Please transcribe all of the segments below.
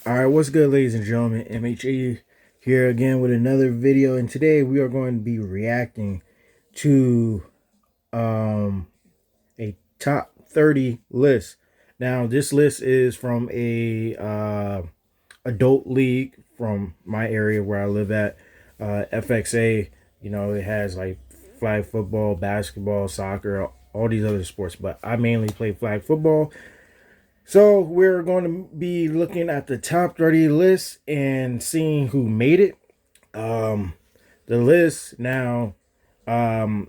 All right, what's good, ladies and gentlemen? MHA here again with another video, and today we are going to be reacting to um, a top 30 list. Now, this list is from a adult league from my area where I live at, Fxa. You know, it has like flag football, basketball, soccer, all these other sports, but I mainly play flag football. So we're going to be looking at the top 30 list and seeing who made it. Um, the list now, a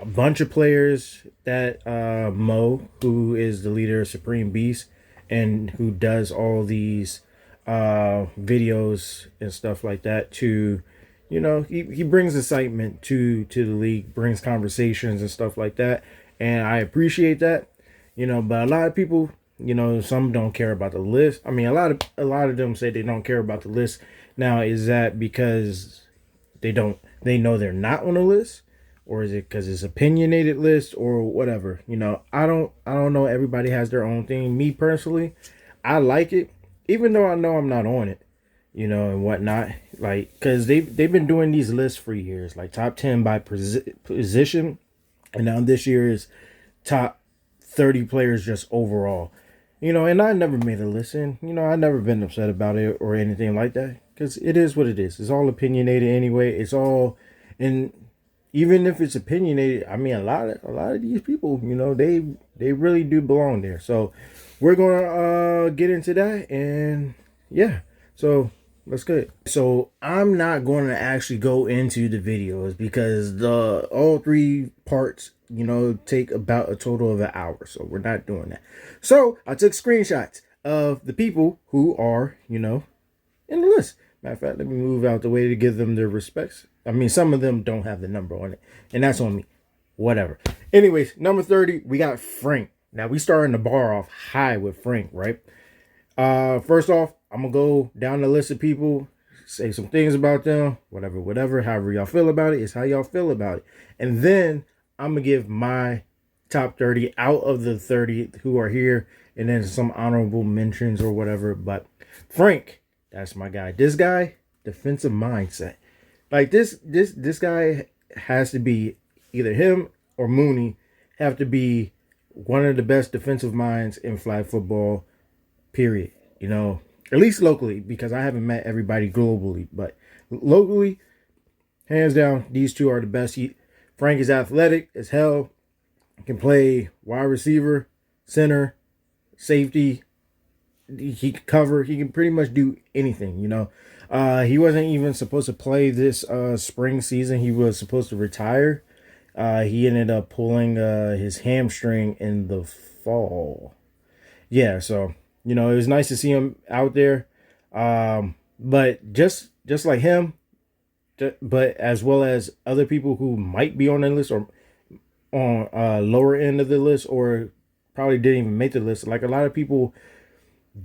bunch of players that Mo, who is the leader of Supreme Beast and who does all these videos and stuff like that to, you know, he brings excitement to the league, brings conversations and stuff like that. And I appreciate that, you know, but a lot of people, you know, some don't care about the list. I mean, a lot of them say they don't care about the list. Now, is that because they know they're not on the list, or is it because it's opinionated list or whatever? You know, I don't know. Everybody has their own thing. Me personally, I like it, even though I know I'm not on it, you know, and whatnot. Like, because they've been doing these lists for years, like top 10 by position, and now this year is top 30 players just overall. You know, and I never made a list, and you know, I never been upset about it or anything like that, because it is what it is. It's all opinionated anyway. It's all, and even if it's opinionated, I mean, a lot of these people, you know, they really do belong there. So we're gonna get into that, and yeah, so let's get. So I'm not going to actually go into the videos because the all three parts, you know, take about a total of an hour. So we're not doing that. So I took screenshots of the people who are, you know, in the list. Matter of fact, let me move out the way to give them their respects. I mean, some of them don't have the number on it, and that's on me. Whatever. Anyways, number 30, we got Frank. Now we starting the bar off high with Frank, right? First off, I'm gonna go down the list of people, say some things about them, whatever, however y'all feel about it, is how y'all feel about it. And then I'm gonna give my top 30 out of the 30 who are here, and then some honorable mentions or whatever. But Frank, that's my guy. This guy, defensive mindset. Like this guy has to be either him or Mooney have to be one of the best defensive minds in flag football, period. You know, at least locally, because I haven't met everybody globally, but locally, hands down, these two are the best. Frank is athletic as hell, can play wide receiver, center, safety. He can cover. He can pretty much do anything, you know. He wasn't even supposed to play this spring season. He was supposed to retire. He ended up pulling his hamstring in the fall. Yeah, so you know, it was nice to see him out there. But just like him, but as well as other people who might be on the list or on lower end of the list, or probably didn't even make the list. Like a lot of people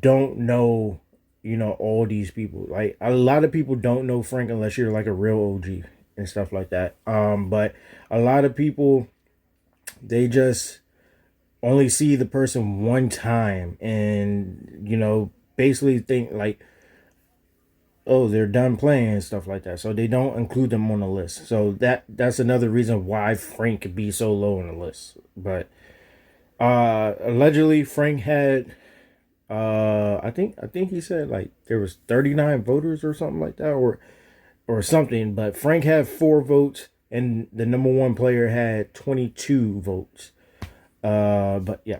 don't know, you know, all these people. Like a lot of people don't know Frank unless you're like a real OG and stuff like that. But a lot of people, they just only see the person one time and, you know, basically think like, oh, they're done playing and stuff like that. So they don't include them on the list. So that's another reason why Frank could be so low on the list. But allegedly Frank had I think he said like there was 39 voters or something like that, or something, but Frank had 4 votes and the number one player had 22 votes. But yeah.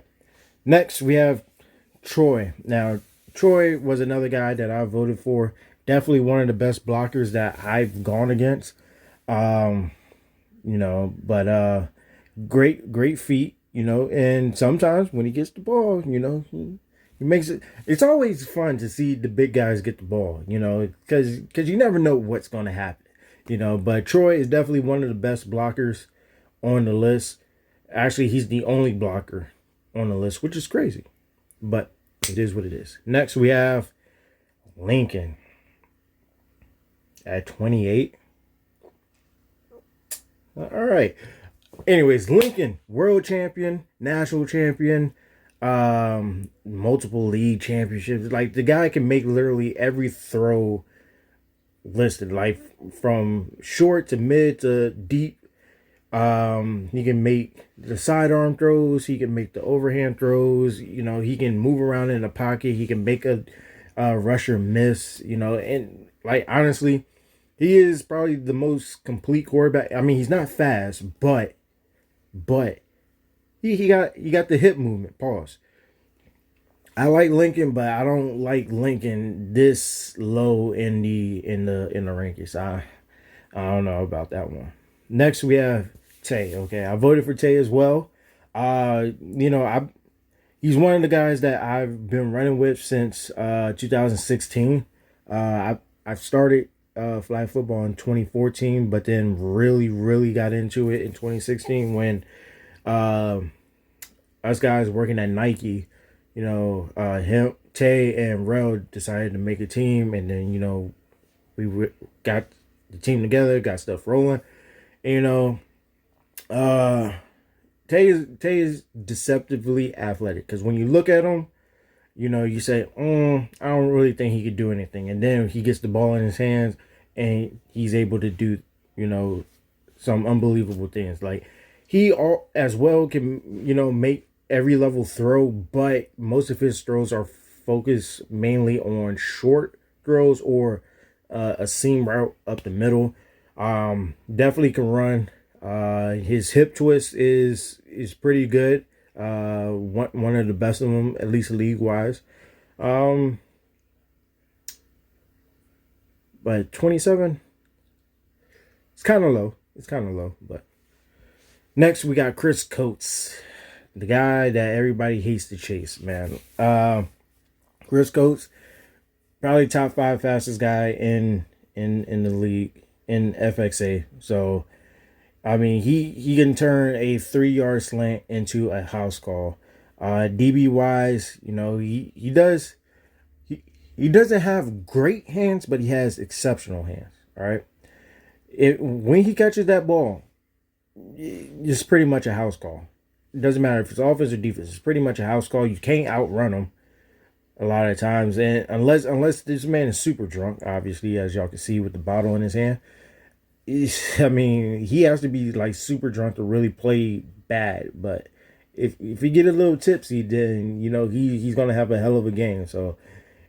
Next we have Troy. Now Troy was another guy that I voted for. Definitely one of the best blockers that I've gone against. Um, you know, but great feet, you know, and sometimes when he gets the ball, you know, he makes it. It's always fun to see the big guys get the ball, you know, because you never know what's going to happen, you know. But Troy is definitely one of the best blockers on the list. Actually, he's the only blocker on the list, which is crazy, but it is what it is. Next, we have Lincoln at 28. All right. Anyways, Lincoln, world champion, national champion. multiple league championships. Like, the guy can make literally every throw listed, like from short to mid to deep. He can make the sidearm throws. He can make the overhand throws. You know, he can move around in the pocket. He can make a rusher miss. You know, and like, honestly, he is probably the most complete quarterback. I mean, he's not fast, but he got the hip movement. Pause. I like Lincoln, but I don't like Lincoln this low in the rankings. I don't know about that one. Next we have Tay. Okay, I voted for Tay as well. You know, he's one of the guys that I've been running with since 2016. I've started flag football in 2014, but then really got into it in 2016 when uh, us guys working at Nike, you know, Tay and Rel decided to make a team, and then, you know, got the team together, got stuff rolling. And, you know, uh, Tay is deceptively athletic, because when you look at him, you know, you say, I don't really think he could do anything. And then he gets the ball in his hands and he's able to do, you know, some unbelievable things. Like, he all as well can, you know, make every level throw, but most of his throws are focused mainly on short throws or a seam route up the middle. Definitely can run. His hip twist is pretty good. One of the best of them, at least league wise. But 27, it's kind of low. It's kind of low. But next we got Chris Coates, the guy that everybody hates to chase, man. Chris Coates, probably top 5 fastest guy in the league in FXA. So, I mean, he can turn a 3-yard slant into a house call. DB wise, you know, he does. He doesn't have great hands, but he has exceptional hands. All right. When he catches that ball, it's pretty much a house call. It doesn't matter if it's offense or defense. It's pretty much a house call. You can't outrun him a lot of times, and unless this man is super drunk, obviously, as y'all can see with the bottle in his hand. I mean, he has to be like super drunk to really play bad. But if he get a little tipsy, then, you know, he's gonna have a hell of a game. So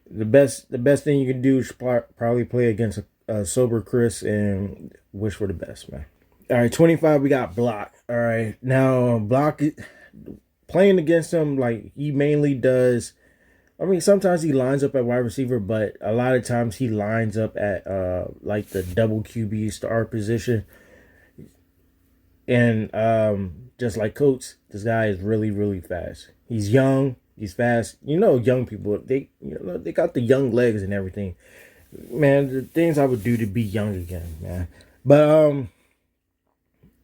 the best thing you can do is probably play against a sober Chris and wish for the best, man. All right, 25, we got Block. All right, now Block, playing against him, like, he mainly does. I mean, sometimes he lines up at wide receiver, but a lot of times he lines up at like the double QB star position. And just like Coates, this guy is really fast. He's young, he's fast. You know, young people, they got the young legs and everything. Man, the things I would do to be young again, man. But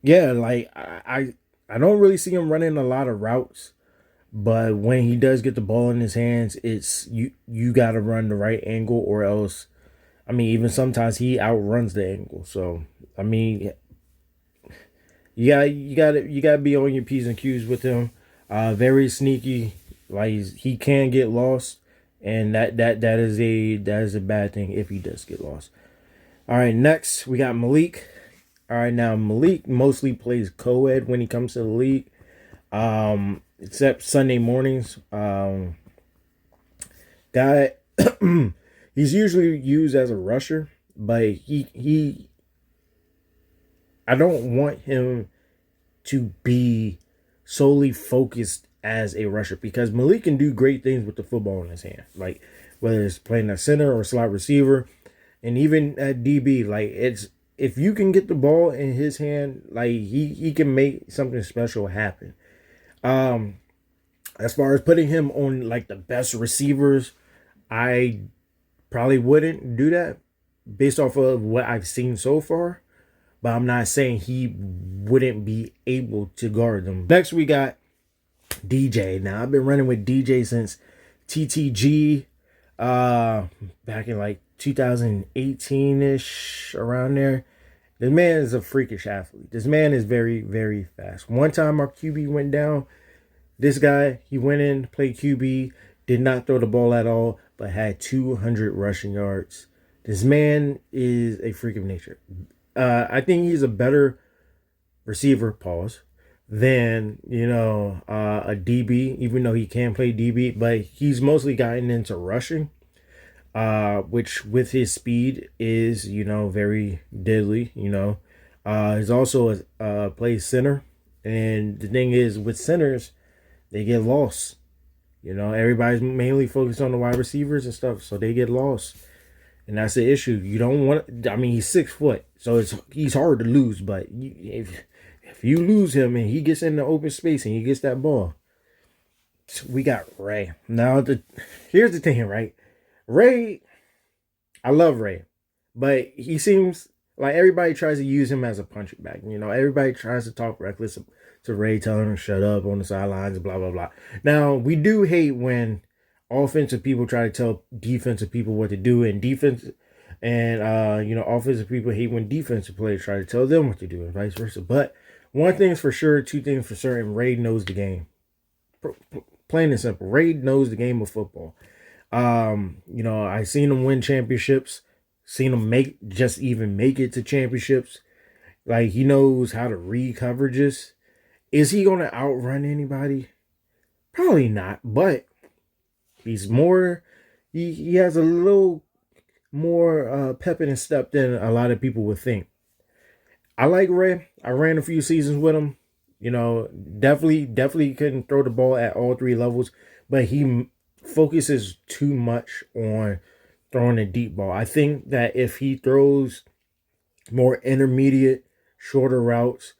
yeah, like, I don't really see him running a lot of routes. But when he does get the ball in his hands, it's you got to run the right angle, or else, I mean, even sometimes he outruns the angle. So, I mean, you got to be on your P's and Q's with him. Very sneaky. Like, he can get lost, and that is a bad thing if he does get lost. All right, next we got Malik. All right, now Malik mostly plays co-ed when he comes to the league. Except Sunday mornings. Guy, he's usually used as a rusher, but I don't want him to be solely focused as a rusher, because Malik can do great things with the football in his hand, like whether it's playing a center or slot receiver, and even at DB. Like, it's, if you can get the ball in his hand, like, he can make something special happen. As far as putting him on like the best receivers, I probably wouldn't do that based off of what I've seen so far. But I'm not saying he wouldn't be able to guard them. Next, we got DJ. Now, I've been running with DJ since TTG, back in like 2018-ish, around there. This man is a freakish athlete. This man is very fast. One time our QB went down, This guy, he went in, played QB, did not throw the ball at all, but had 200 rushing yards. This man is a freak of nature. I think he's a better receiver, pause, than, a DB, even though he can play DB, but he's mostly gotten into rushing, which with his speed is, very deadly, He's also plays center. And the thing is, with centers, they get lost. Everybody's mainly focused on the wide receivers and stuff, so they get lost. And that's the issue. You don't want. I mean, he's 6 foot, so he's hard to lose. But if you lose him and he gets in the open space and he gets that ball, we got Ray. Now, here's the thing, right? Ray, I love Ray, but he seems like everybody tries to use him as a punching bag. Everybody tries to talk reckless to Ray, telling him to shut up on the sidelines, blah, blah, blah. Now, we do hate when offensive people try to tell defensive people what to do, and offensive people hate when defensive players try to tell them what to do, and vice versa. But one thing's for sure, two things for certain: Ray knows the game. Plain and simple, Ray knows the game of football. I seen him win championships, seen him make it to championships. Like, he knows how to read coverages. Is he gonna outrun anybody? Probably not, but he's more. He has a little more pep in his step than a lot of people would think. I like Ray. I ran a few seasons with him. Definitely couldn't throw the ball at all three levels, but he focuses too much on throwing a deep ball. I think that if he throws more intermediate, shorter routes,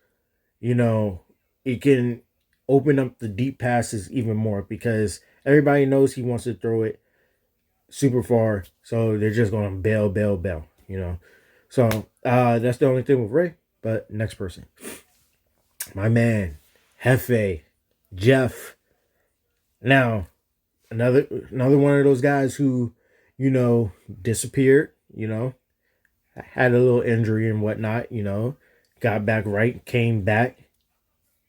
it can open up the deep passes even more, because everybody knows he wants to throw it super far, so they're just going to bail, So that's the only thing with Ray. But next person, my man, Hefe, Jeff. Now, another one of those guys who, disappeared, had a little injury and whatnot, got back right, came back.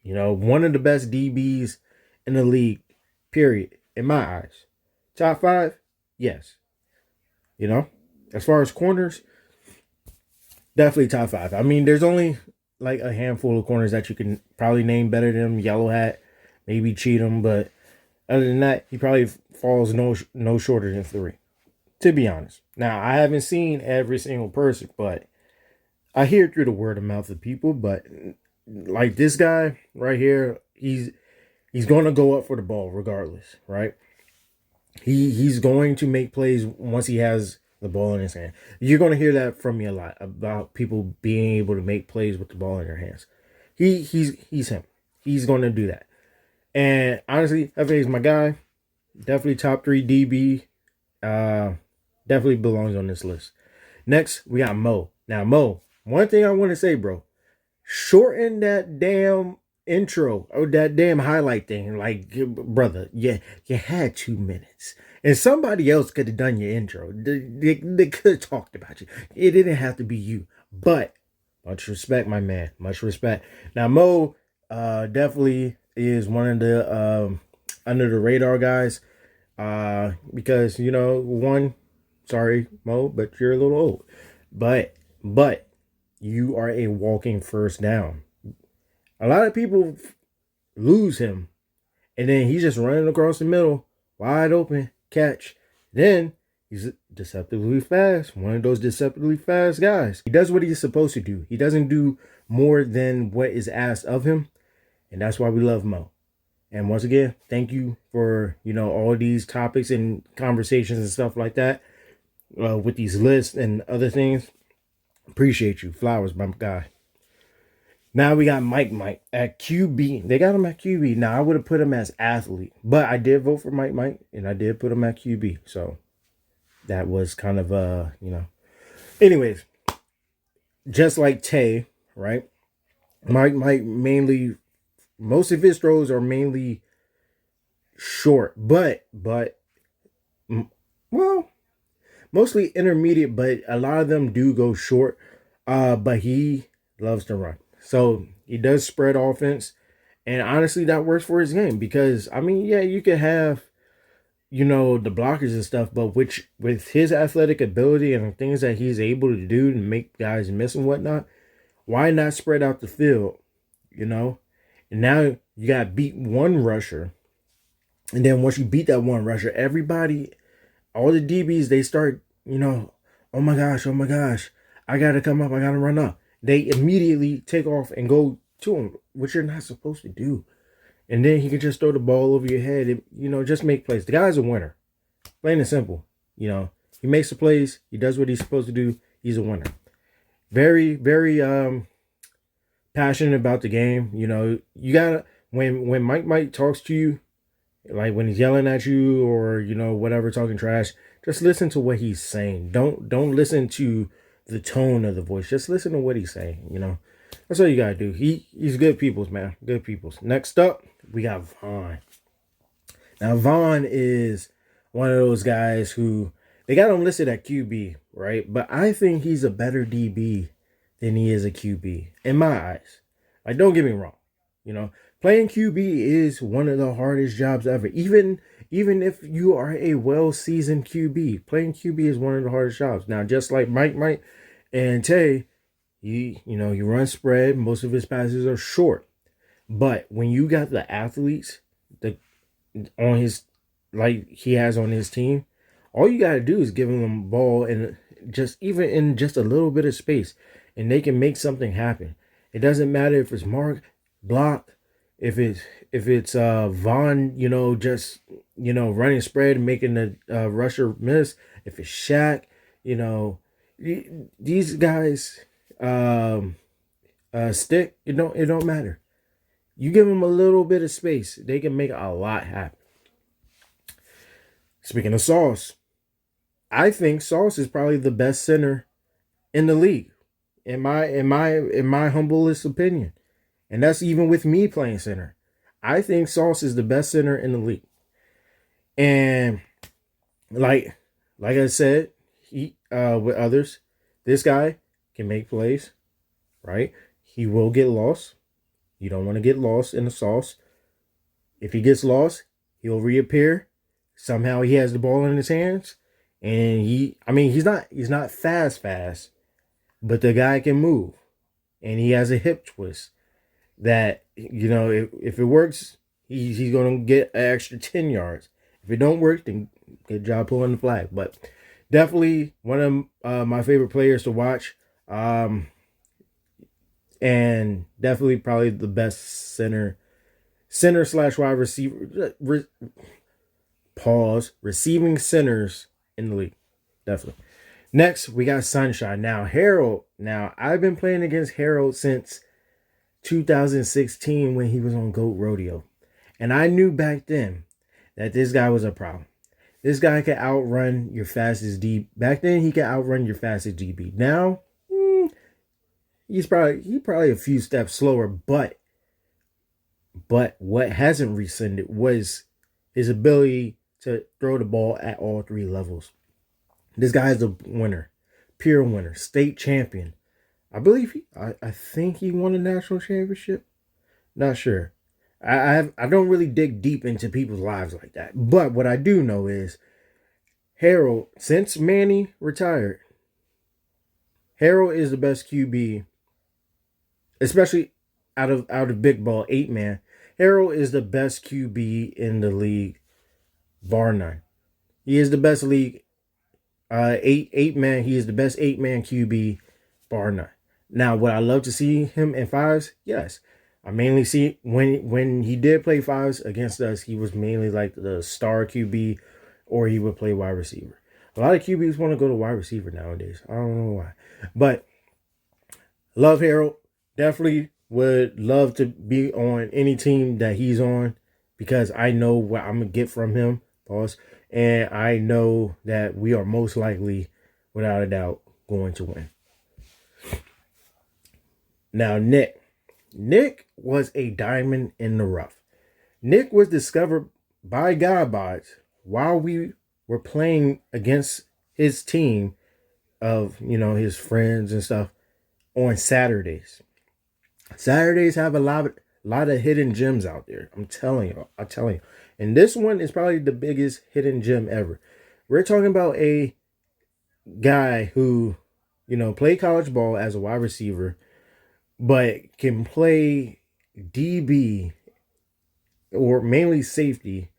One of the best DBs in the league, period, in my eyes. Top 5, yes. As far as corners, definitely top 5. I mean, there's only like a handful of corners that you can probably name better than him. Yellow Hat, maybe Cheatham, but other than that, he probably falls no shorter than 3, to be honest. Now, I haven't seen every single person, but I hear through the word of mouth of people. But like this guy right here, he's going to go up for the ball regardless, right? He's going to make plays once he has the ball in his hand. You're going to hear that from me a lot about people being able to make plays with the ball in their hands. He's him. He's going to do that. And honestly, Hefe is my guy. Definitely top 3 DB. Definitely belongs on this list. Next, we got Mo. Now, Mo, one thing I want to say, bro, shorten that damn intro or that damn highlight thing. Like, brother, you had 2 minutes. And somebody else could have done your intro. They could have talked about you. It didn't have to be you. But much respect, my man. Much respect. Now, Mo definitely is one of the under the radar guys. Because, sorry, Mo, but you're a little old. But you are a walking first down. A lot of people lose him, and then he's just running across the middle, wide open, catch. Then he's deceptively fast, one of those deceptively fast guys. He does what he's supposed to do. He doesn't do more than what is asked of him, and that's why we love Mo. And once again, thank you for, all these topics and conversations and stuff like that with these lists and other things. Appreciate you. Flowers, my guy. Now we got Mike at QB. They got him at QB. Now, I would have put him as athlete, but I did vote for Mike, and I did put him at QB. So that was kind of, Anyways, just like Tay, right? Mike mainly, most of his throws are mainly short, but mostly intermediate, but a lot of them do go short. But he loves to run. So he does spread offense, And honestly, that works for his game because, I mean, yeah, you could have, the blockers and stuff, but which with his athletic ability and the things that he's able to do to make guys miss and whatnot, why not spread out the field, you know? And now you got beat one rusher. And then once you beat that one rusher, everybody, all the DBs, they start, oh my gosh, I got to come up, I got to run up. They immediately take off and go to him, which you're not supposed to do. And then he can just throw the ball over your head and, just make plays. The guy's a winner. Plain and simple. He makes the plays. He does what he's supposed to do. He's a winner. Very, very passionate about the game. You gotta when Mike talks to you, like when he's yelling at you or whatever, talking trash, just listen to what he's saying. Don't listen to the tone of the voice. Just listen to what he's saying. That's all you gotta do. He's good peoples, man. Good peoples. Next up, we got Vaughn. Now Vaughn is one of those guys who they got him listed at QB, right? But I think he's a better DB than he is a QB in my eyes. Like, don't get me wrong. Playing QB is one of the hardest jobs ever. Even if you are a well-seasoned QB, playing QB is one of the hardest jobs. Now, just like Mike, and Tay, you run spread. Most of his passes are short. But when you got the athletes on his, like he has on his team, all you got to do is give them the ball and even in just a little bit of space, and they can make something happen. It doesn't matter if it's Mark, block, if it's Vaughn, just running spread and making the rusher miss. If it's Shaq, these guys stick. It don't matter. You give them a little bit of space, they can make a lot happen. Speaking of Sauce, I think Sauce is probably the best center in the league, in my humblest opinion. And that's even with me playing center. I think Sauce is the best center in the league. And like I said, he with others, this guy can make plays, right? He will get lost. You don't want to get lost in the sauce. If he gets lost, he'll reappear. Somehow he has the ball in his hands. And he's not fast, but the guy can move. And he has a hip twist that, if it works, he's going to get an extra 10 yards. If it don't work, then good job pulling the flag. But definitely one of my favorite players to watch. And definitely probably the best center / wide receiver. Receiving centers in the league. Definitely. Next, we got Sunshine. Now, Harold. Now, I've been playing against Harold since 2016 when he was on GOAT Rodeo. And I knew back then that this guy was a problem. This guy could outrun your fastest DB. Back then, he could outrun your fastest DB. Now, he's probably a few steps slower. But what hasn't rescinded was his ability to throw the ball at all three levels. This guy is a winner, pure winner, state champion. I believe I think he won a national championship. Not sure. I don't really dig deep into people's lives like that. But what I do know is Harold, since Manny retired, Harold is the best QB, especially out of big ball 8-man. Harold is the best QB in the league, bar none. He is the best league 8-man. He is the best 8-man QB, bar none. Now, would I love to see him in 5s? Yes. I mainly see when he did play 5s against us, he was mainly like the star QB, or he would play wide receiver. A lot of QBs want to go to wide receiver nowadays. I don't know why. But love Harold. Definitely would love to be on any team that he's on, because I know what I'm going to get from him, boss. And I know that we are most likely, without a doubt, going to win. Now, Nick. Nick was a diamond in the rough. Nick was discovered by Godbots while we were playing against his team of, his friends and stuff on Saturdays. Saturdays have a A lot of hidden gems out there. I'm telling you. I'm telling you. And this one is probably the biggest hidden gem ever. We're talking about a guy who, played college ball as a wide receiver, but can play DB or mainly safety,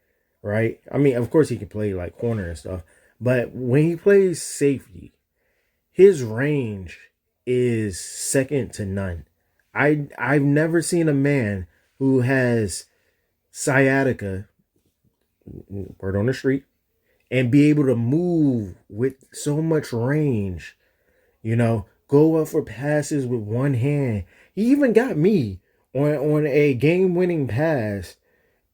right? I mean, of course he can play like corner and stuff, but when he plays safety, his range is second to none. I've never seen a man who has sciatica, word on the street, and be able to move with so much range, go up for passes with one hand. He even got me on a game-winning pass,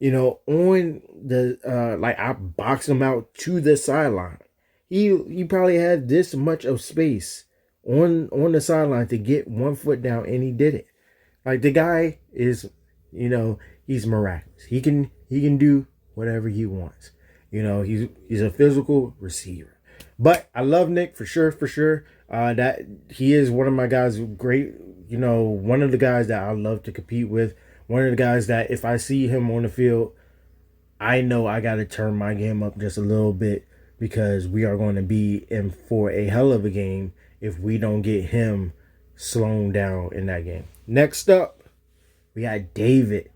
on the like I boxed him out to the sideline. He probably had this much of space on the sideline to get 1 foot down, and he did it. Like, the guy is, he's miraculous. He can do whatever he wants. He's a physical receiver. But I love Nick for sure. That he is one of my guys. Great, one of the guys that I love to compete with. One of the guys that if I see him on the field, I know I got to turn my game up just a little bit, because we are going to be in for a hell of a game if we don't get him slowed down in that game. Next up, we got David.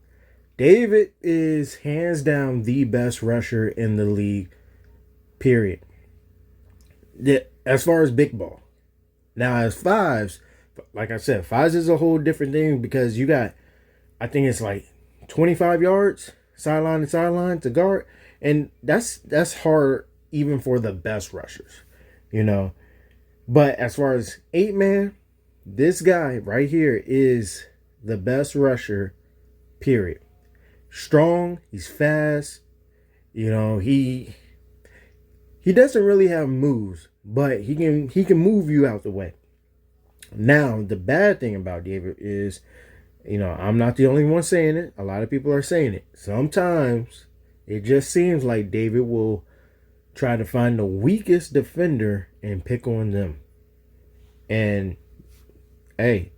David is hands down the best rusher in the league, period. As far as big ball. Now, as fives, like I said, fives is a whole different thing, because you got, I think it's like 25 yards, sideline to sideline to guard. And that's hard even for the best rushers, But as far as 8-man, this guy right here is the best rusher, period. Strong, he's fast, he doesn't really have moves, but he can move you out the way. Now, the bad thing about David is, I'm not the only one saying it. A lot of people are saying it. Sometimes it just seems like David will try to find the weakest defender and pick on them. And hey,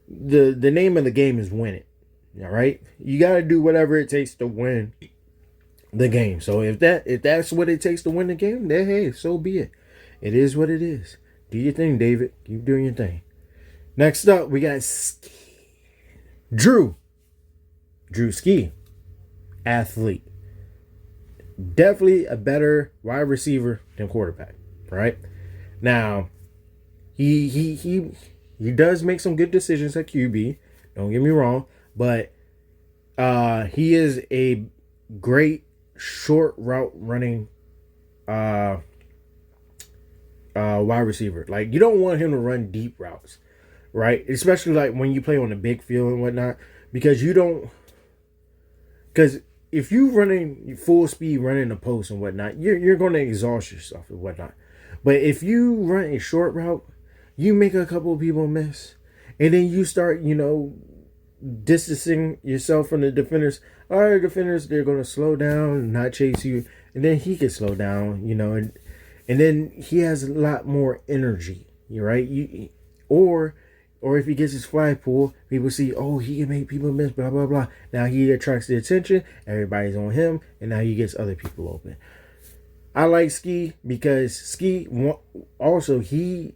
the name of the game is win it. All right, you got to do whatever it takes to win the game. So if that's what it takes to win the game, then hey, so be it. It is what it is. Do your thing, David. Keep doing your thing. Next up, we got Drew Ski, athlete. Definitely a better wide receiver than quarterback, right? Now, he does make some good decisions at QB. Don't get me wrong, but he is a great short route running wide receiver. Like, you don't want him to run deep routes, right? Especially like when you play on a big field and whatnot, because if you running full speed running the post and whatnot, you're going to exhaust yourself and whatnot. But if you run a short route, you make a couple of people miss, and then you start, distancing yourself from the defenders. All right, defenders, they're going to slow down, not chase you, and then he can slow down, and then he has a lot more energy, right? Or if he gets his flag pull, people see, oh, he can make people miss, blah, blah, blah. Now he attracts the attention, everybody's on him, and now he gets other people open. I like Ski because Ski, also, he's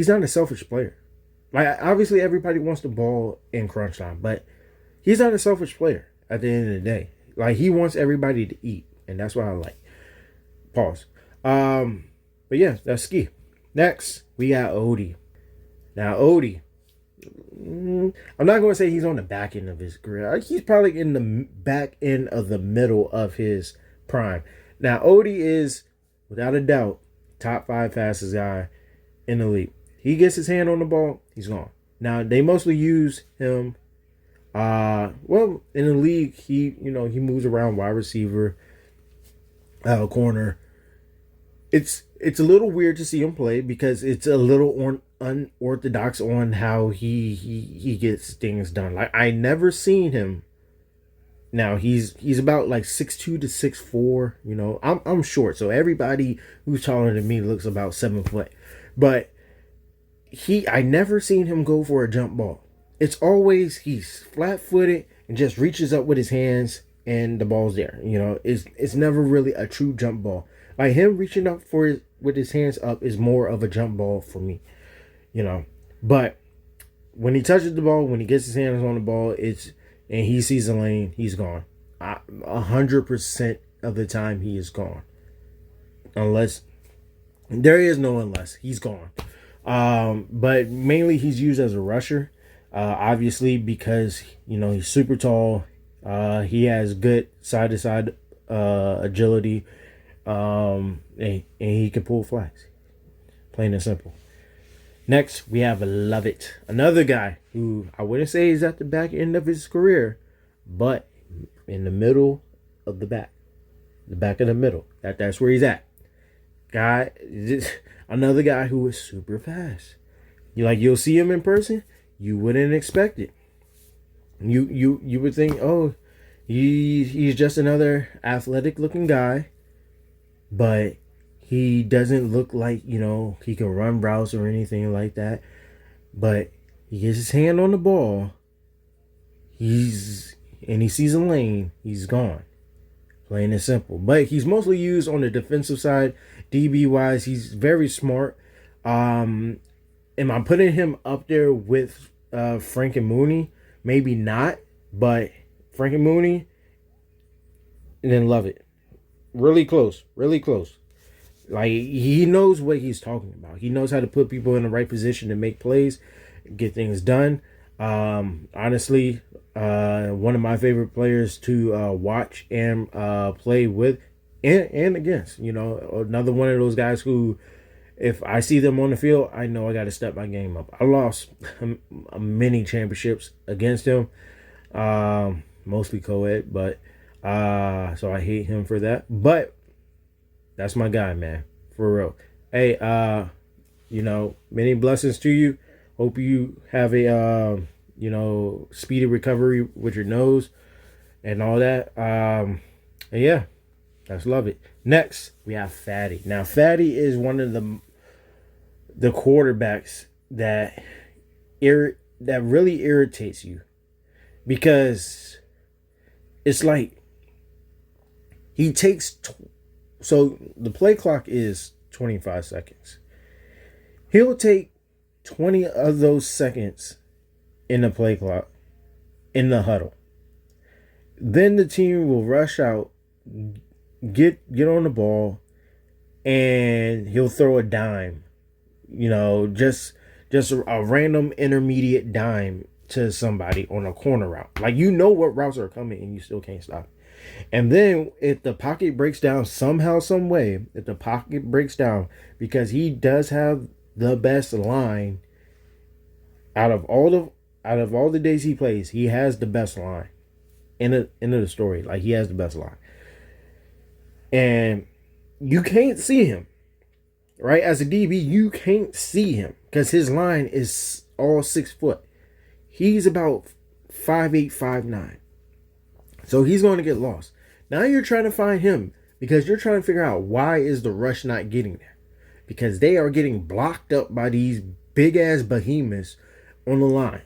not a selfish player. Like, obviously, everybody wants the ball in crunch time, but he's not a selfish player at the end of the day. Like, he wants everybody to eat, and that's what I like. Pause. But yeah, that's Ski. Next, we got Odie. Now, Odie, I'm not going to say he's on the back end of his career. He's probably in the back end of the middle of his prime. Now, Odie is, without a doubt, top 5 fastest guy in the league. He gets his hand on the ball, he's gone. Now, they mostly use him, in the league, he moves around wide receiver, corner. It's a little weird to see him play because it's a little unorthodox on how he gets things done. Like, I never seen him. Now he's about like 6'2" to 6'4". I'm short, so everybody who's taller than me looks about 7 foot. But I never seen him go for a jump ball. it's always he's flat-footed and just reaches up with his hands and the ball's there. You know, it's never really a true jump ball. Like him reaching up for his, with his hands up is more of a jump ball for me. You know, but when he touches the ball, when he gets his hands on the ball, and he sees the lane, he's gone. 100% of the time he is gone. Unless there is no unless, he's gone. But mainly he's used as a rusher. Obviously because, you know, he's super tall. He has good side to side agility. And he can pull flags. Plain and simple. Next, we have Lovett, another guy who I wouldn't say is at the back end of his career, but in the middle of the back of the middle. That's where he's at. Another guy who is super fast. You'll see him in person, you wouldn't expect it. You would think, oh, he's just another athletic looking guy, but he doesn't look like, you know, he can run routes or anything like that. But he gets his hand on the ball, he sees a lane, he's gone. Plain and simple. But he's mostly used on the defensive side. DB wise, he's very smart. Am I putting him up there with Frank and Mooney? Maybe not, but Frank and Mooney, and then Lovett. Really close. Really close. Like, he knows what he's talking about. He knows how to put people in the right position to make plays, get things done. Honestly, one of my favorite players to watch and play with and against. You know, another one of those guys who, if I see them on the field, I know I got to step my game up. I lost many championships against him, mostly co-ed, but so I hate him for that. But that's my guy, man, for real. Hey, you know, many blessings to you. Hope you have a you know, speedy recovery with your nose and all that. And yeah, that's love it. Next, we have Fatty. Now, Fatty is one of the quarterbacks that really irritates you, because it's like he takes so the play clock is 25 seconds. He'll take 20 of those seconds in the play clock in the huddle. Then the team will rush out, get on the ball, and he'll throw a dime. You know, just a random intermediate dime to somebody on a corner route. Like, you know what routes are coming and you still can't stop. And then if the pocket breaks down somehow, some way, if the pocket breaks down, because he does have the best line out of all the days he plays, he has the best line. End of the story. Like, he has the best line. And you can't see him. Right? As a DB, you can't see him because his line is all 6 foot. He's about 5'8", 5'9". So he's going to get lost. Now you're trying to find him because you're trying to figure out, why is the rush not getting there? Because they are getting blocked up by these big ass behemoths on the line.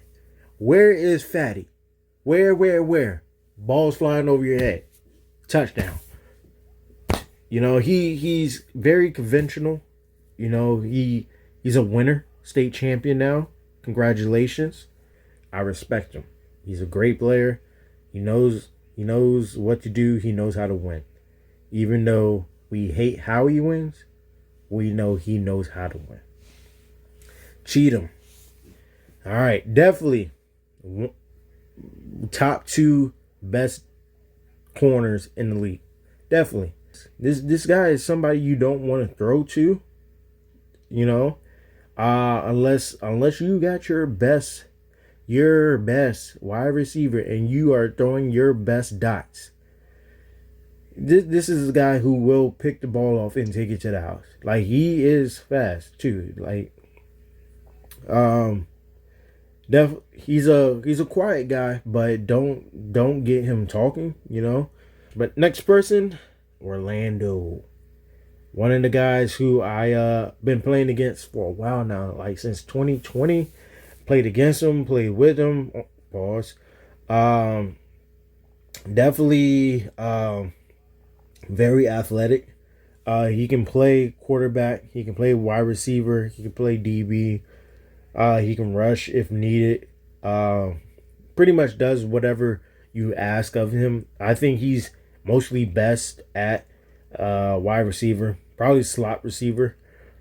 Where is Fatty? Where? Balls flying over your head. Touchdown. You know, he's very conventional. You know, he's a winner, state champion now. Congratulations. I respect him. He's a great player. He knows what to do. He knows how to win. Even though we hate how he wins, we know he knows how to win. Cheatham. All right, definitely top 2 best corners in the league. Definitely. This guy is somebody you don't want to throw to, you know, unless you got your best wide receiver and you are throwing your best dots. This is a guy who will pick the ball off and take it to the house. Like, he is fast too. Like, he's a quiet guy, but don't get him talking, you know. But next person, Orlando. One of the guys who I been playing against for a while now, like since 2020. Played against him, played with him. Pause. Um, definitely very athletic. He can play quarterback. He can play wide receiver. He can play DB. He can rush if needed. Uh, Pretty much does whatever you ask of him. I think he's mostly best at wide receiver, probably slot receiver,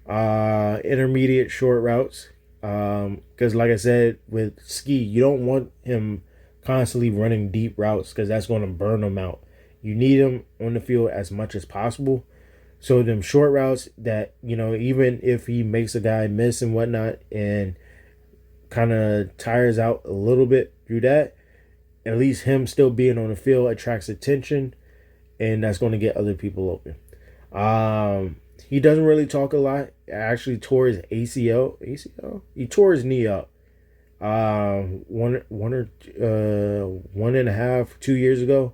intermediate short routes. Because like I said, with Ski, you don't want him constantly running deep routes because that's going to burn him out. You need him on the field as much as possible. So them short routes that, even if he makes a guy miss and whatnot and kind of tires out a little bit through that, at least him still being on the field attracts attention, and that's going to get other people open. He doesn't really talk a lot. Actually tore his ACL. He tore his knee up. One or 1.5, 2 years ago,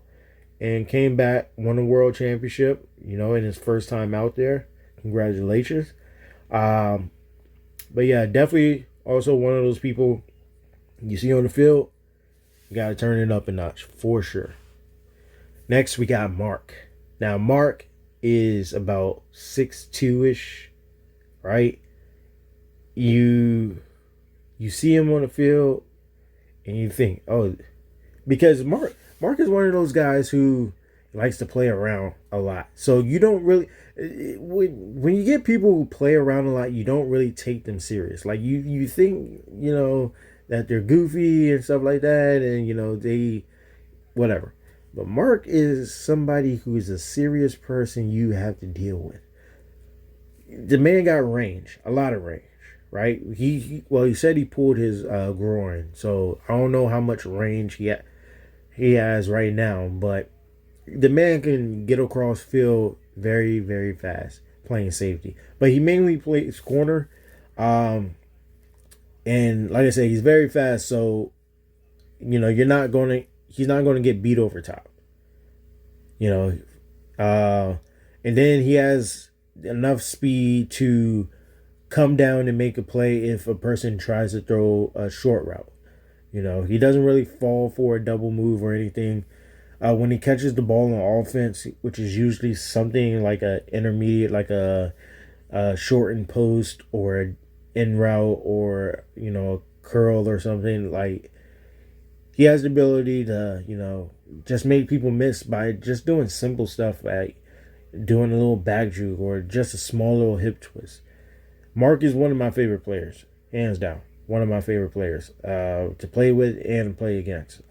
and came back, won a world championship. In his first time out there. Congratulations. But yeah, definitely also one of those people you see on the field. You got to turn it up a notch for sure. Next, we got Mark. Now, Mark is about 6'2"-ish, right? You see him on the field, and you think, oh, because Mark is one of those guys who likes to play around a lot. So you don't really, when you get people who play around a lot, you don't really take them serious. Like you think, that they're goofy and stuff like that, and they whatever. But Mark is somebody who is a serious person you have to deal with. The man got range, a lot of range, right? He said he pulled his groin, so I don't know how much range he has right now, but the man can get across field very, very fast playing safety. But he mainly plays corner. And like I said, he's very fast, so he's not gonna get beat over top. And then he has enough speed to come down and make a play if a person tries to throw a short route. He doesn't really fall for a double move or anything. When he catches the ball on offense, which is usually something like a intermediate, like a shortened post or an in route or a curl or something, like he has the ability to just make people miss by just doing simple stuff like doing a little back juke or just a small little hip twist. Mark is one of my favorite players, hands down. One of my favorite players to play with and play against.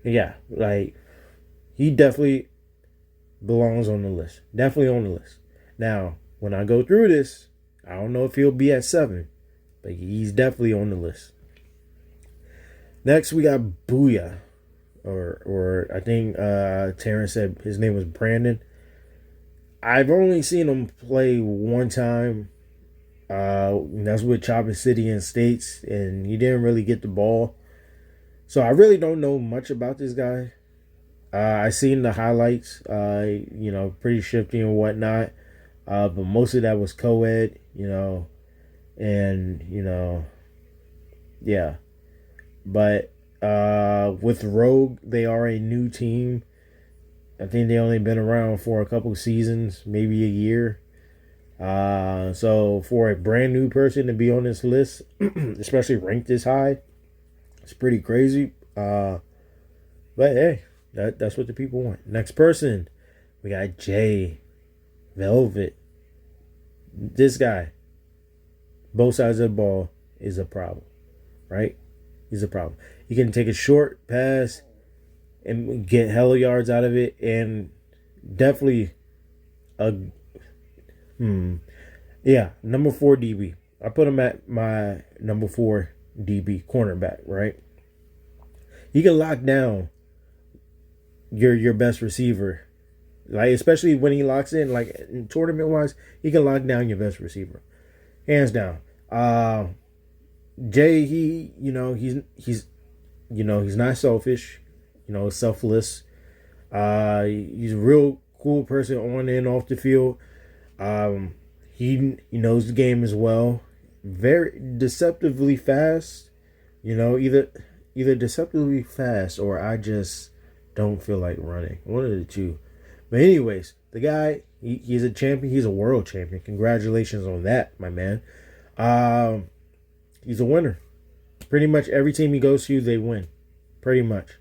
Yeah, like he definitely belongs on the list. Definitely on the list. Now, when I go through this, I don't know if he'll be at 7, but he's definitely on the list. Next, we got Booyah, or I think Terrence said his name was Brandon. I've only seen him play one time. That's with Chopper City and States, and he didn't really get the ball. So I really don't know much about this guy. I seen the highlights, pretty shifty and whatnot. But most of that was co-ed, and, yeah. But with Rogue, they are a new team. I think they only been around for a couple seasons, maybe a year. So for a brand new person to be on this list, especially ranked this high, it's pretty crazy. But hey, that's what the people want. Next person, we got Jay Velvet. This guy, both sides of the ball, is a problem, right? He's a problem. You can take a short pass and get hella yards out of it, and definitely number 4 DB. I put him at my number 4 DB cornerback, right? He can lock down your best receiver. Like, especially when he locks in, like in tournament wise, he can lock down your best receiver. Hands down. Jay, he's not selfish, selfless. He's a real cool person on and off the field. He knows the game as well. very deceptively fast. You know, either deceptively fast or I just don't feel like running. One of the two. But anyways, the guy, he's a champion. He's a world champion. Congratulations on that, my man. Um, he's a winner. Pretty much every team he goes to, they win. Pretty much.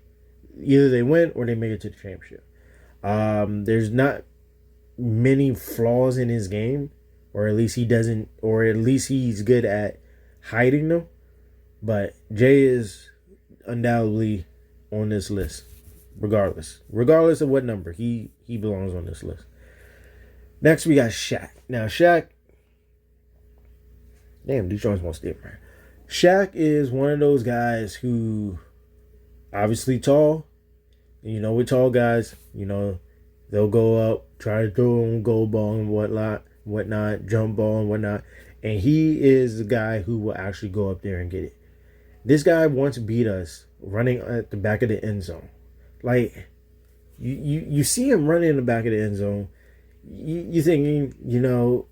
Either they win or they make it to the championship. There's not many flaws in his game, or at least he doesn't, or at least he's good at hiding them. But Jay is undoubtedly on this list, regardless of what number he belongs on this list. Next we got Shaq. Now Shaq, damn, these joints won't stick, man. Shaq is one of those guys who obviously tall. You know, with tall guys, you know, they'll go up, try to throw a goal ball and whatnot, jump ball and whatnot. And he is the guy who will actually go up there and get it. This guy once beat us running at the back of the end zone. Like, you see him running in the back of the end zone. You thinking, you know,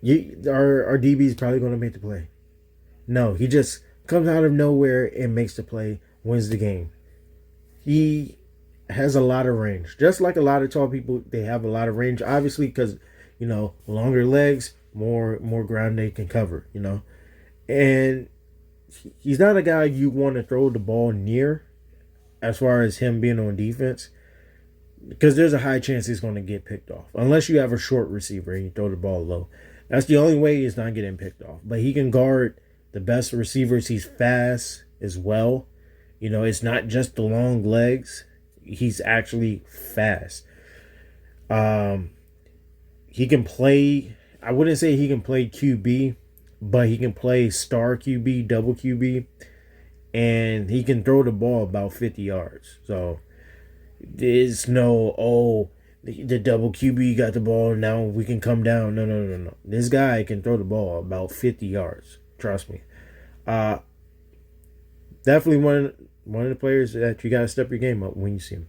our DB's probably going to make the play. No, he just comes out of nowhere and makes the play, wins the game. He has a lot of range. Just like a lot of tall people, they have a lot of range, obviously, because, you know, longer legs, more ground they can cover, you know. And he's not a guy you want to throw the ball near as far as him being on defense, because there's a high chance he's going to get picked off. Unless you have a short receiver and you throw the ball low. That's the only way he's not getting picked off. But he can guard the best receivers. He's fast as well. You know, it's not just the long legs. He's actually fast. He can play, I wouldn't say he can play QB, but he can play star QB, double QB, and he can throw the ball about 50 yards. So there's no, the double QB got the ball, now we can come down. No. This guy can throw the ball about 50 yards. Trust me. Definitely one of the players that you got to step your game up when you see him.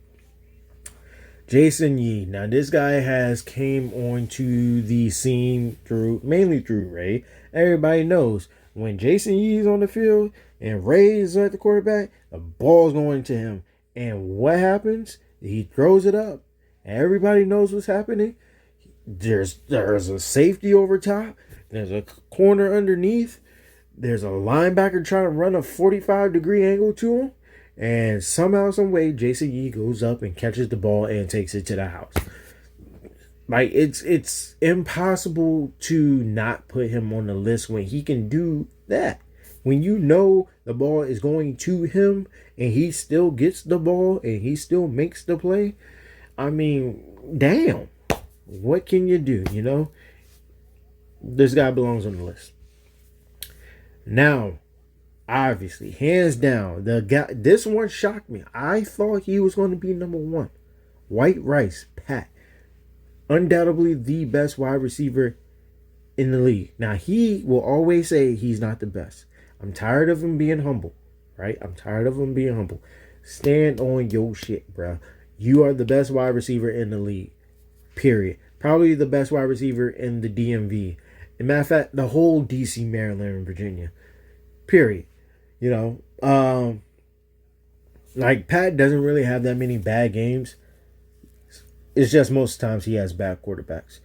Jason Yee. Now, this guy has came onto the scene mainly through Ray. Everybody knows when Jason Yee is on the field and Ray is at the quarterback, the ball's going to him. And what happens? He throws it up. Everybody knows what's happening. There's a safety over top. There's a corner underneath. There's a linebacker trying to run a 45-degree angle to him. And somehow, some way, Jason Yee goes up and catches the ball and takes it to the house. Like, it's impossible to not put him on the list when he can do that. When you know the ball is going to him and he still gets the ball and he still makes the play. I mean, damn. What can you do, you know? This guy belongs on the list. Now, obviously, hands down, the guy. This one shocked me. I thought he was going to be number one. White Rice, Pat. Undoubtedly the best wide receiver in the league. Now, he will always say he's not the best. I'm tired of him being humble, right? I'm tired of him being humble. Stand on your shit, bro. You are the best wide receiver in the league, period. Probably the best wide receiver in the DMV. As a matter of fact, the whole DC, Maryland, and Virginia. Period. You know, like Pat doesn't really have that many bad games. It's just most times he has bad quarterbacks.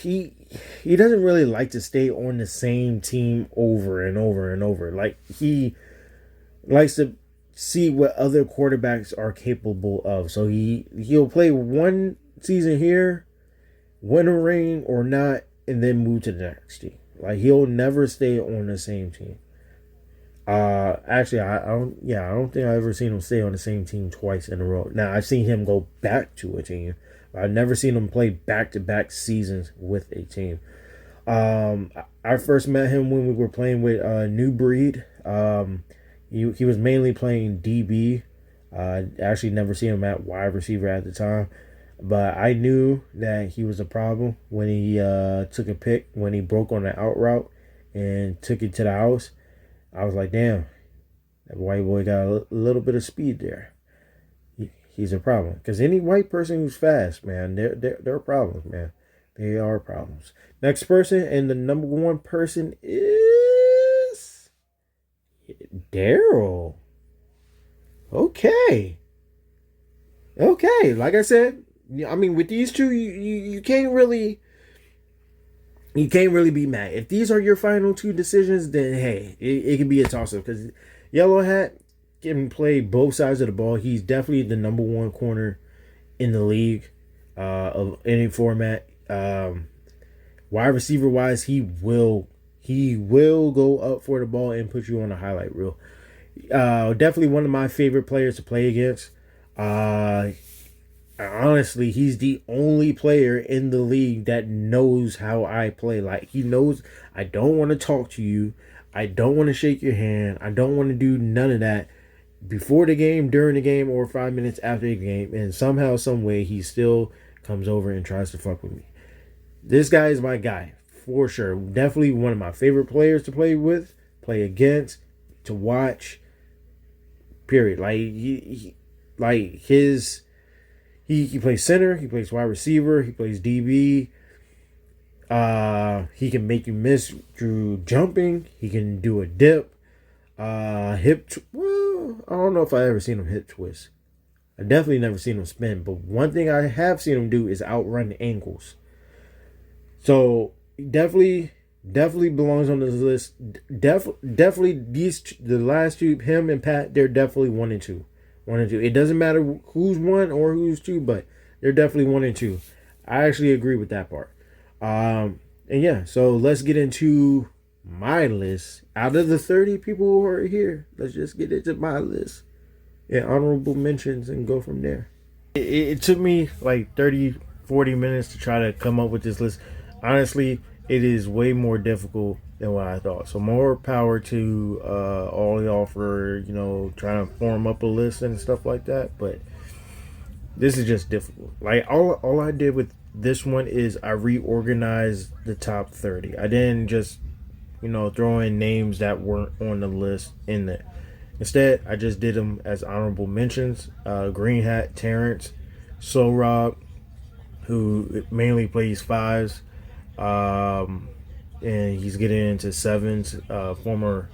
He doesn't really like to stay on the same team over and over and over. Like, he likes to see what other quarterbacks are capable of. So he'll play one season here, win a ring or not, and then move to the next team. Like, he'll never stay on the same team. Actually, I don't think I've ever seen him stay on the same team twice in a row. Now, I've seen him go back to a team, but I've never seen him play back-to-back seasons with a team. I first met him when we were playing with New Breed. He was mainly playing DB. Actually never seen him at wide receiver at the time. But I knew that he was a problem when he took a pick, when he broke on the out route and took it to the house. I was like, damn, that white boy got a little bit of speed there. He's a problem. Because any white person who's fast, man, they're a problem, man. AR problems. Next person, and the number one person is Daryl. Okay. Okay. Like I said, I mean, with these two, you can't really be mad. If these are your final two decisions, then hey, it can be a toss up because Yellow Hat can play both sides of the ball. He's definitely the number one corner in the league of any format. Wide receiver wise, he will go up for the ball and put you on a highlight reel. Definitely one of my favorite players to play against. Honestly, he's the only player in the league that knows how I play. Like, he knows I don't want to talk to you. I don't want to shake your hand. I don't want to do none of that before the game, during the game, or 5 minutes after the game. And somehow, some way, he still comes over and tries to fuck with me. This guy is my guy, for sure. Definitely one of my favorite players to play with, play against, to watch. Period. Like, he plays center, he plays wide receiver, he plays DB. He can make you miss through jumping. He can do a dip. Well, I don't know if I ever seen him hip twist. I definitely never seen him spin. But one thing I have seen him do is outrun angles. So definitely belongs on this list. Definitely the last two, him and Pat, they're definitely 1 and 2. 1 and 2. It doesn't matter who's 1 or who's 2, but they're definitely 1 and 2. I actually agree with that part. And yeah, so let's get into my list. Out of the 30 people who are here, let's just get into my list and honorable mentions and go from there. It took me like 30-40 minutes to try to come up with this list. Honestly, it is way more difficult than what I thought. So more power to all y'all for, trying to form up a list and stuff like that. But this is just difficult. Like, all I did with this one is I reorganized the top 30. I didn't just, throw in names that weren't on the list in there. Instead, I just did them as honorable mentions. Green Hat, Terrence, So Rob, who mainly plays 5s. And he's getting into 7s. Former,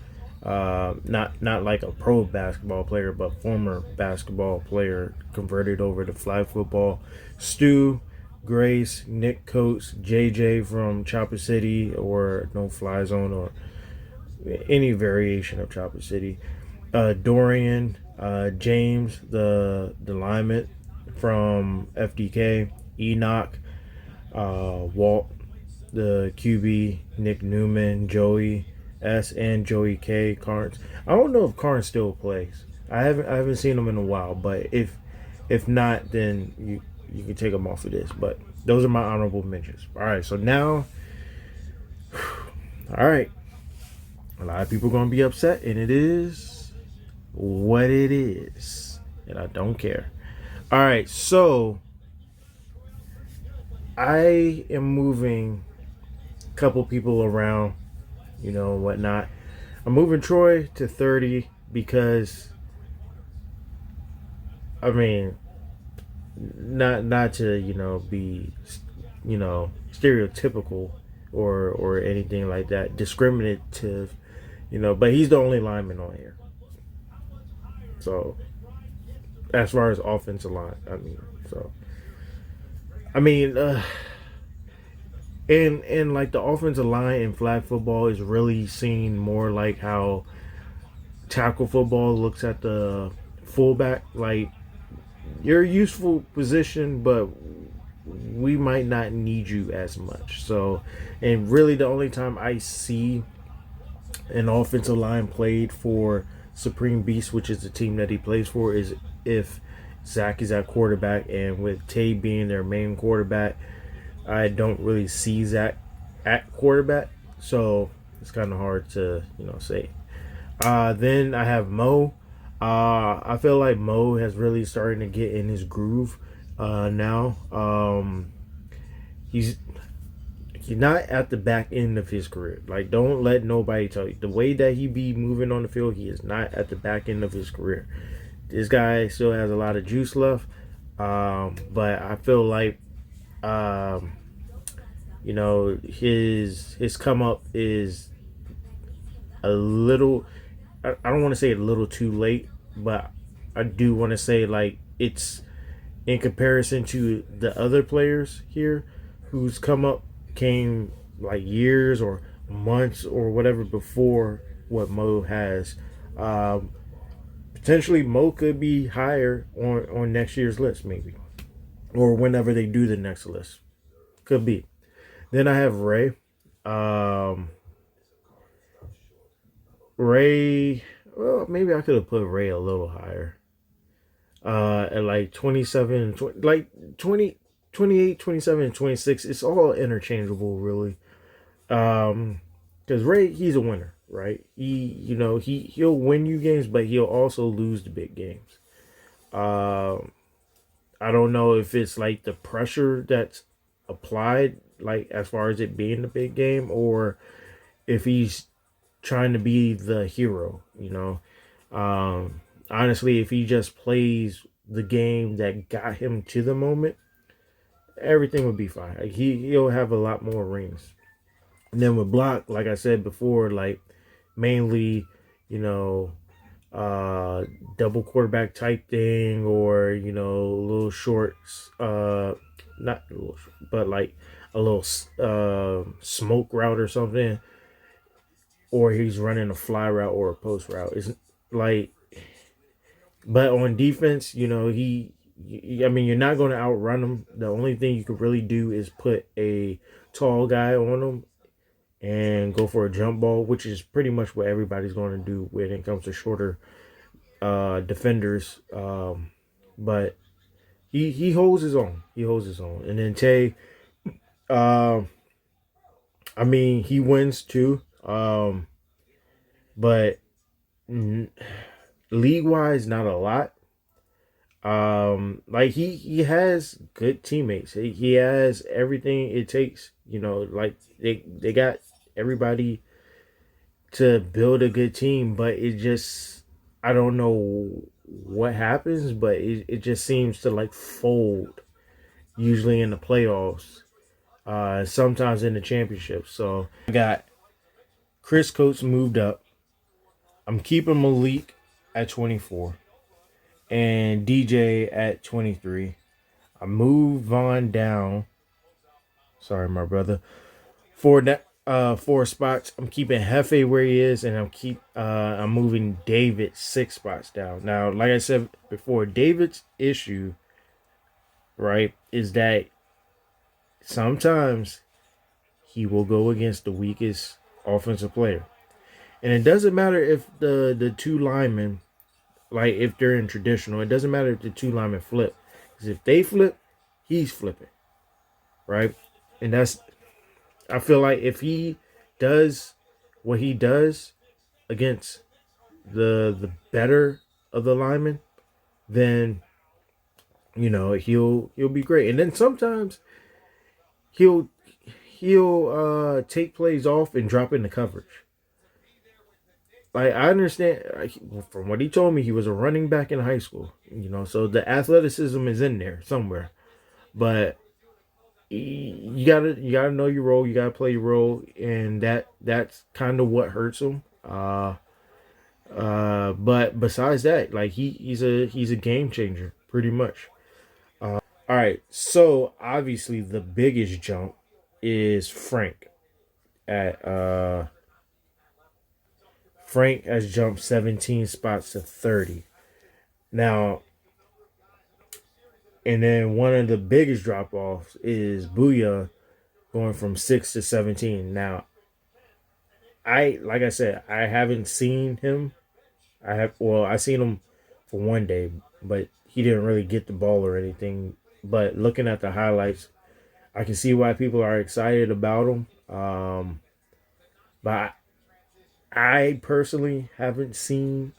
not like a pro basketball player, but former basketball player converted over to flag football. Stu, Grace, Nick Coates, JJ from Chopper City or No Fly Zone or any variation of Chopper City. Dorian, James, the lineman from FDK, Enoch, Walt, the QB, Nick Newman, Joey S, and Joey K. Carnes. I don't know if Carnes still plays. I haven't seen him in a while, but if not, then you can take him off of this. But those are my honorable mentions. All right, so now, all right, a lot of people are gonna be upset, and it is what it is, and I don't care. All right, so I am moving a couple people around, whatnot. I'm moving Troy to 30 because, I mean, not to be stereotypical or anything like that, discriminative, but he's the only lineman on here. So as far as offensive line, and like the offensive line in flag football is really seen more like how tackle football looks at the fullback. Like, you're a useful position, but we might not need you as much. So, and really the only time I see an offensive line played for Supreme Beast, which is the team that he plays for, is if Zach is at quarterback, and with Tay being their main quarterback, I don't really see Zach at quarterback, so it's kind of hard to say. Then I have Mo. I feel like Mo has really started to get in his groove now. He's not at the back end of his career. Like, don't let nobody tell you the way that he be moving on the field. He is not at the back end of his career. This guy still has a lot of juice left, but I feel like You know, his come up is a little. I don't want to say a little too late, but I do want to say like it's in comparison to the other players here whose come up came like years or months or whatever before what Mo has. Um, Potentially, Mo could be higher on next year's list, maybe, or whenever they do the next list. Could be. Then I have Ray. Um, Ray. Well, maybe I could have put Ray a little higher. At like 27, like 20, 28, 27, and 26. It's all interchangeable, really. Because Ray, he's a winner, right? He'll win you games, but he'll also lose the big games. Um, I don't know if it's like the pressure that's applied, like as far as it being the big game, or if he's trying to be the hero. Honestly, if he just plays the game that got him to the moment, everything would be fine. Like he'll have a lot more rings. And then with block, like I said before, like mainly, you know, uh double quarterback type thing, or a little shorts, not a little short, but like a little smoke route or something, or he's running a fly route or a post route. It's like, but on defense, I mean, you're not going to outrun him. The only thing you could really do is put a tall guy on him and go for a jump ball, which is pretty much what everybody's going to do when it comes to shorter defenders. But he holds his own. He holds his own. And then Tay, uh, I mean, he wins too. But league wise, not a lot. Like he has good teammates. He has everything it takes. Like they got everybody to build a good team, but it just, I don't know what happens, but it just seems to like fold usually in the playoffs, sometimes in the championship. So I got Chris Coates moved up. I'm keeping Malik at 24 and DJ at 23. I moved Vaughn down. Sorry, my brother. Four spots. I'm keeping Hefe where he is, and I'm moving David 6 spots down. Now, like I said before, David's issue, right, is that sometimes he will go against the weakest offensive player. And it doesn't matter if the two linemen, like if they're in traditional, it doesn't matter if the two linemen flip. Because if they flip, he's flipping. Right? And I feel like if he does what he does against the better of the linemen, then he'll be great. And then sometimes he'll take plays off and drop into coverage. Like, I understand, from what he told me, he was a running back in high school. So the athleticism is in there somewhere. But you gotta know your role. You gotta play your role, and that's kind of what hurts him. But besides that, like he's a game changer pretty much. All right, so obviously the biggest jump is Frank. At Frank has jumped 17 spots to 30. Now, and then one of the biggest drop offs is Booyah going from 6 to 17. Now, like I said, I haven't seen him. I seen him for one day, but he didn't really get the ball or anything. But looking at the highlights, I can see why people are excited about him. But I personally haven't seen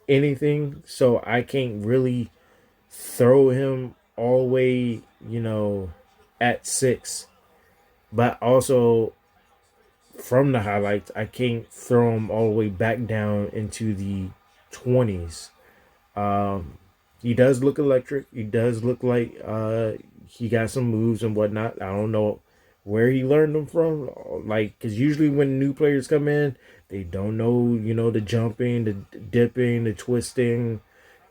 anything, so I can't really throw him all the way, at 6. But also, from the highlights, I can't throw him all the way back down into the 20s. He does look electric. He does look like he got some moves and whatnot. I don't know where he learned them from. Like, because usually when new players come in, they don't know, the jumping, the dipping, the twisting,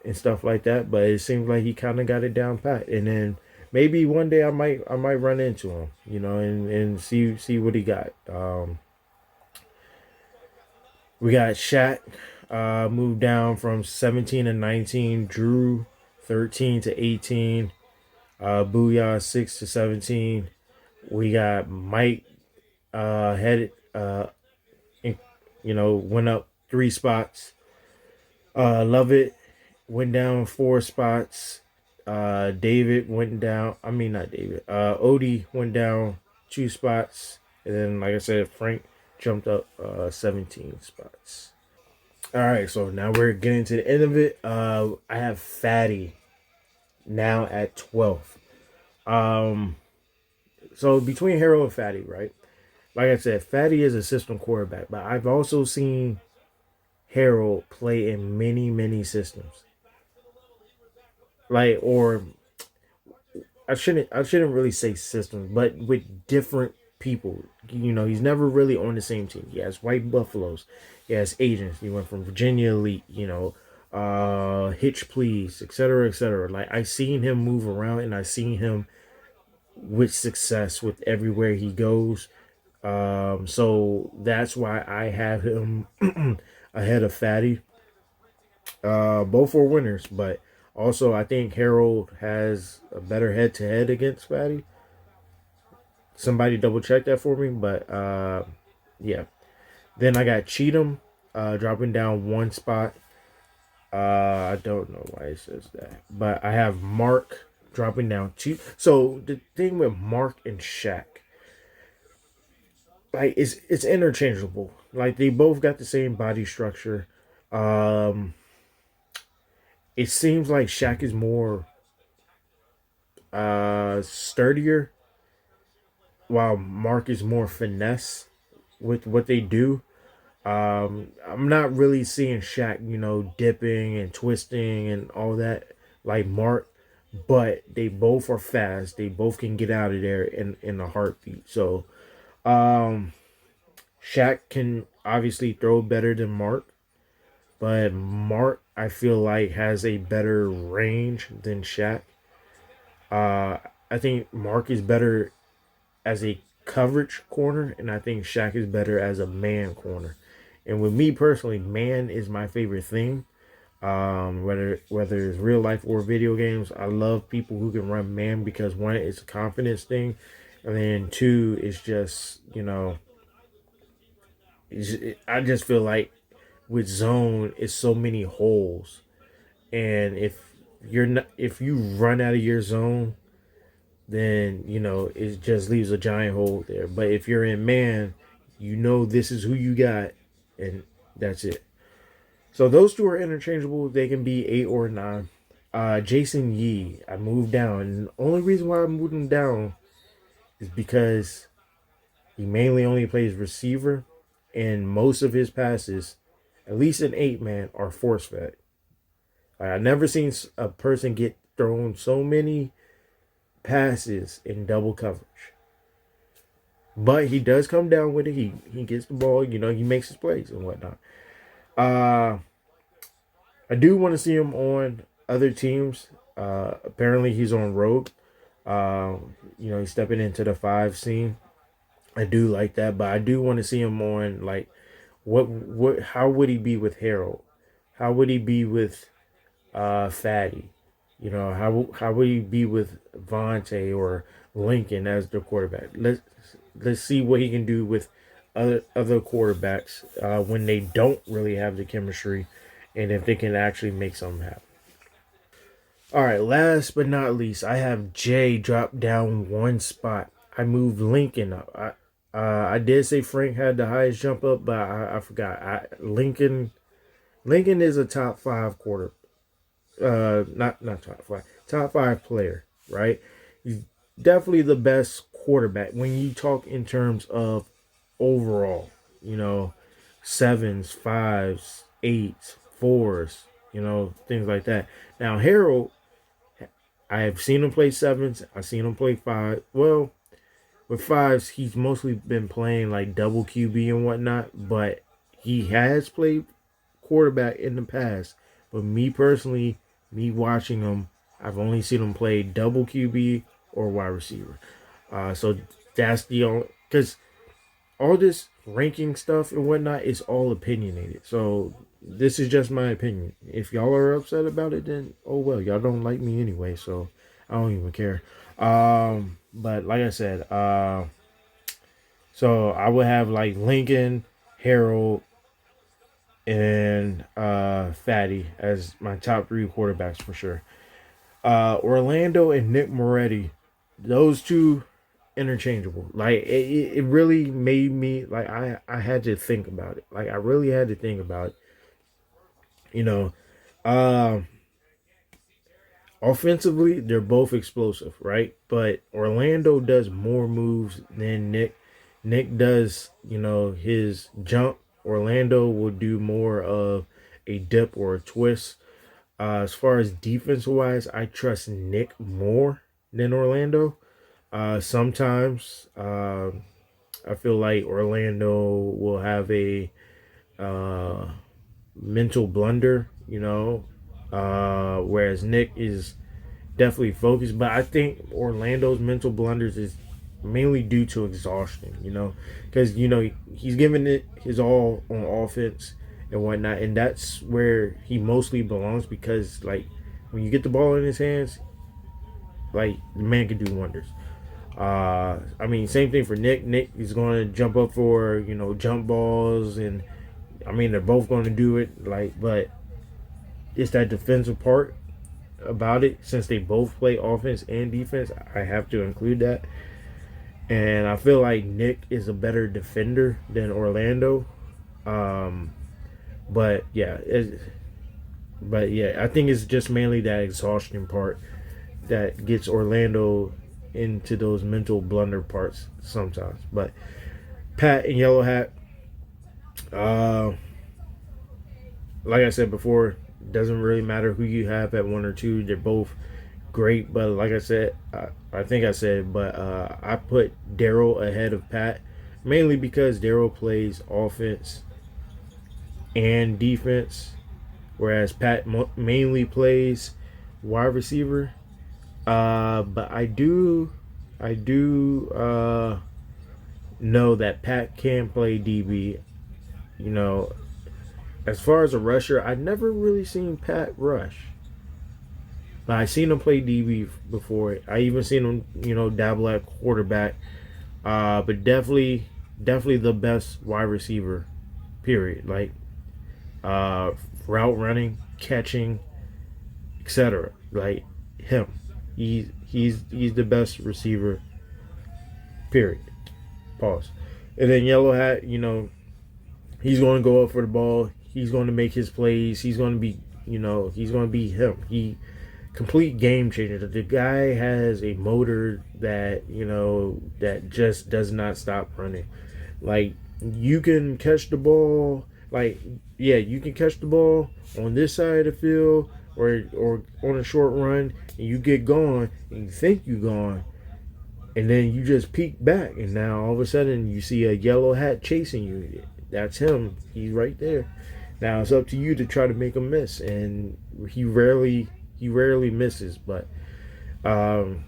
and stuff like that. But it seems like he kind of got it down pat. And then maybe one day I might run into him, and see what he got. We got Shaq, moved down from 17 to 19, Drew 13 to 18, Booyah 6 to 17. We got Mike, headed, in, went up 3 spots. Love it, went down 4 spots. David went down. I mean, not David. Odie went down 2 spots, and then, like I said, Frank jumped up 17 spots. All right, so now we're getting to the end of it. I have Fatty now at 12th. Um, so between Harold and Fatty, right? Like I said, Fatty is a system quarterback, but I've also seen Harold play in many, many systems. Like, or I shouldn't really say systems, but with different people. He's never really on the same team. He has White Buffaloes, he has agents. He went from Virginia Elite, Hitch Please, etc., etc. Like, I seen him move around, and I seen him with success with everywhere he goes. So that's why I have him ahead of Fatty. Both were winners, but also I think Harold has a better head to head against Fatty. Somebody double check that for me, but yeah. Then I got Cheatham dropping down 1 spot. I don't know why it says that, but I have Mark dropping down 2. So the thing with Mark and Shaq, like, it's interchangeable. Like, they both got the same body structure. Um, it seems like Shaq is more sturdier, while Mark is more finesse with what they do. I'm not really seeing Shaq, dipping and twisting and all that like Mark, but they both are fast. They both can get out of there in a heartbeat. So, um, Shaq can obviously throw better than Mark, but Mark, I feel like, has a better range than Shaq. Uh, I think Mark is better as a coverage corner, and I think Shaq is better as a man corner. And with me personally, man is my favorite thing. Whether it's real life or video games, I love people who can run man, because one, it's a confidence thing, and then two, it's just, I just feel like with zone, it's so many holes, and if you run out of your zone, then it just leaves a giant hole there. But if you're in man, this is who you got, and that's it. So those two are interchangeable. They can be 8 or 9. Jason Yee, I moved down. And the only reason why I moved him down is because he mainly only plays receiver, and most of his passes, at least in 8-man, are force fed. I've never seen a person get thrown so many passes in double coverage. But he does come down with it. He gets the ball, he makes his plays and whatnot. Uh I do want to see him on other teams. Apparently he's on Rogue. He's stepping into the 5 scene. I do like that, but I do want to see him on, like, what how would he be with Harold? How would he be with Fatty? How would he be with Vontae or Lincoln as their quarterback? Let's see what he can do with other quarterbacks when they don't really have the chemistry, and if they can actually make something happen. All right, last but not least, I have Jay drop down 1 spot. I moved Lincoln up. I did say Frank had the highest jump up, but I forgot. Lincoln is a top 5 quarter. Not top 5 player, right? He's definitely the best quarterback when you talk in terms of overall. You know, sevens, fives, eights, fours. Things like that. Now Harold, I have seen him play sevens. I've seen him play five. Well, with Fxa'S, he's mostly been playing like double QB and whatnot, but he has played quarterback in the past. But me personally, me watching him, I've only seen him play double QB or wide receiver. So that's the only, because all this ranking stuff and whatnot is all opinionated. So this is just my opinion. If y'all are upset about it, then oh well, y'all don't like me anyway, so I don't even care. But like I said, so I would have like Lincoln, Harold, and Fatty as my top 3 quarterbacks for sure. Orlando and Nick Moretti, those two interchangeable. Like it really made me like I had to think about it. Like I really had to think about it. You know, um offensively, they're both explosive, right? But Orlando does more moves than Nick. Nick does, his jump. Orlando will do more of a dip or a twist. As far as defense wise, I trust Nick more than Orlando. Sometimes I feel like Orlando will have a mental blunder, whereas Nick is definitely focused. But I think Orlando's mental blunders is mainly due to exhaustion, because he's giving it his all on offense and whatnot, and that's where he mostly belongs. Because like when you get the ball in his hands, like the man can do wonders. I mean, same thing for Nick. Nick is going to jump up for jump balls, and I mean they're both going to do it. Like, but it's that defensive part about it. Since they both play offense and defense, I have to include that. And I feel like Nick is a better defender than Orlando. But yeah, I think it's just mainly that exhaustion part that gets Orlando into those mental blunder parts sometimes. But Pat and Yellow Hat, like I said before, doesn't really matter who you have at 1 or 2. They're both great. But like I said, I think I said, but I put Daryl ahead of Pat, mainly because Daryl plays offense and defense, whereas Pat mainly plays wide receiver. But I do know that Pat can play DB. As far as a rusher, I never really seen Pat rush. But I seen him play DB before. I even seen him, dabble at quarterback. But definitely the best wide receiver. Period. Like route running, catching, etc. Like him. He's the best receiver. Period. Pause. And then Yellow Hat, he's going to go up for the ball. He's going to make his plays. He's going to be, he's going to be him. He complete game changer. The guy has a motor that, that just does not stop running. Like, you can catch the ball. Like, yeah, you can catch the ball on this side of the field or on a short run, and you get going, and you think you're gone, and then you just peek back, and now all of a sudden you see a Yellow Hat chasing you. That's him. He's right there. Now it's up to you to try to make him miss, and he rarely misses. But and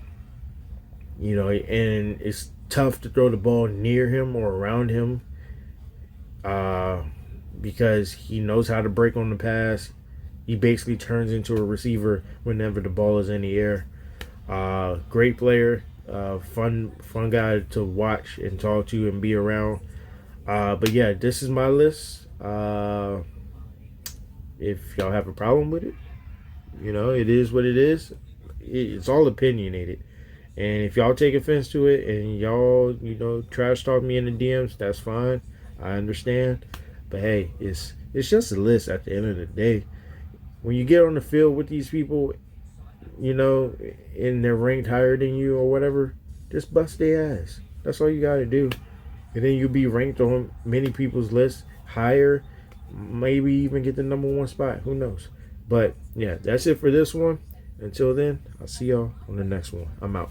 it's tough to throw the ball near him or around him, because he knows how to break on the pass. He basically turns into a receiver whenever the ball is in the air. Great player, fun guy to watch and talk to and be around. But yeah, this is my list. If y'all have a problem with it, it is what it is. It's all opinionated. And if y'all take offense to it and y'all, trash talk me in the DMs, that's fine. I understand. But hey, it's just a list at the end of the day. When you get on the field with these people, and they're ranked higher than you or whatever, just bust their ass. That's all you got to do. And then you'll be ranked on many people's lists higher, maybe even get the #1 spot. Who knows? But yeah, that's it for this one. Until then, I'll see y'all on the next one. I'm out.